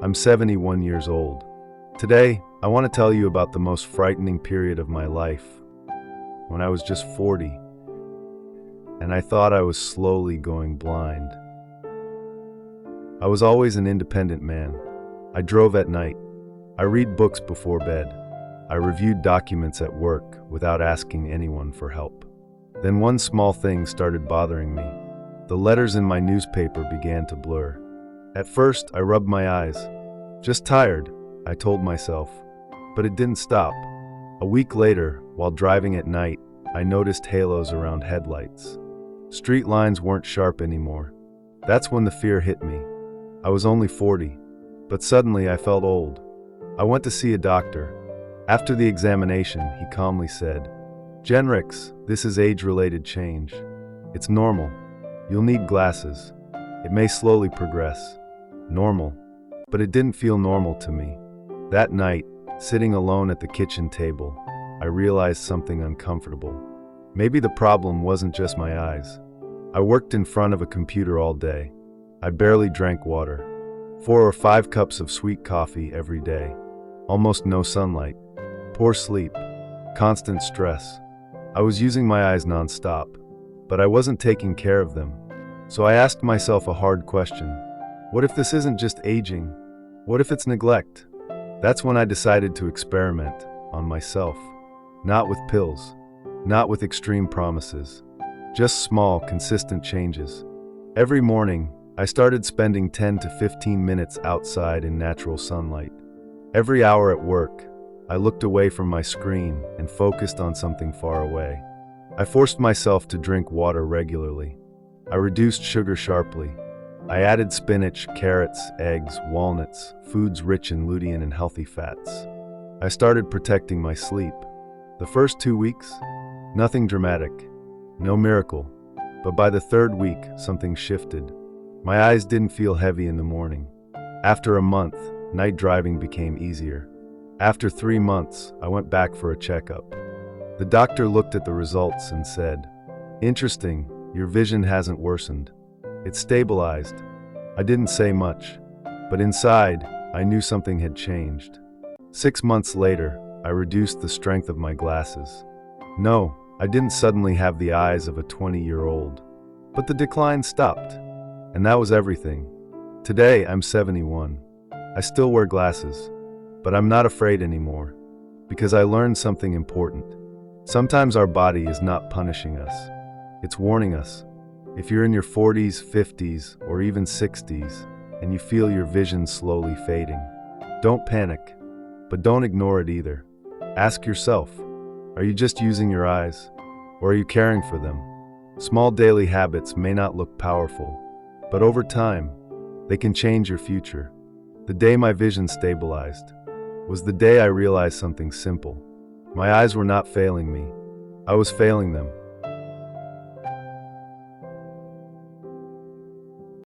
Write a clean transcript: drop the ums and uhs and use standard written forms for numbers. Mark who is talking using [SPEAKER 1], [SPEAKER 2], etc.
[SPEAKER 1] I'm 71 years old. Today, I want to tell you about the most frightening period of my life, when I was just 40, and I thought I was slowly going blind. I was always an independent man. I drove at night. I read books before bed. I reviewed documents at work without asking anyone for help. Then one small thing started bothering me. The letters in my newspaper began to blur. At first, I rubbed my eyes. Just tired, I told myself. But it didn't stop. A week later, while driving at night, I noticed halos around headlights. Street lines weren't sharp anymore. That's when the fear hit me. I was only 40, but suddenly I felt old. I went to see a doctor. After the examination, he calmly said, "Genrix, this is age-related change. It's normal. You'll need glasses. It may slowly progress." Normal. But it didn't feel normal to me. That night, sitting alone at the kitchen table, I realized something uncomfortable. Maybe the problem wasn't just my eyes. I worked in front of a computer all day. I barely drank water. 4 or 5 cups of sweet coffee every day. Almost no sunlight. Poor sleep. Constant stress. I was using my eyes non-stop, but I wasn't taking care of them. So I asked myself a hard question. What if this isn't just aging? What if it's neglect? That's when I decided to experiment on myself. Not with pills. Not with extreme promises. Just small, consistent changes. Every morning, I started spending 10 to 15 minutes outside in natural sunlight. Every hour at work, I looked away from my screen and focused on something far away. I forced myself to drink water regularly. I reduced sugar sharply. I added spinach, carrots, eggs, walnuts, foods rich in lutein and healthy fats. I started protecting my sleep. The first 2 weeks, nothing dramatic, no miracle. But by the 3rd week, something shifted. My eyes didn't feel heavy in the morning. After a month, night driving became easier. After 3 months, I went back for a checkup. The doctor looked at the results and said, "Interesting, your vision hasn't worsened. It's stabilized." I didn't say much, but inside, I knew something had changed. 6 months later, I reduced the strength of my glasses. No, I didn't suddenly have the eyes of a 20-year-old, but the decline stopped. And that was everything. Today, I'm 71. I still wear glasses, but I'm not afraid anymore, because I learned something important. Sometimes our body is not punishing us. It's warning us. If you're in your 40s, 50s, or even 60s, and you feel your vision slowly fading, don't panic, but don't ignore it either. Ask yourself, are you just using your eyes, or are you caring for them? Small daily habits may not look powerful, but over time, they can change your future. The day my vision stabilized was the day I realized something simple. My eyes were not failing me. I was failing them.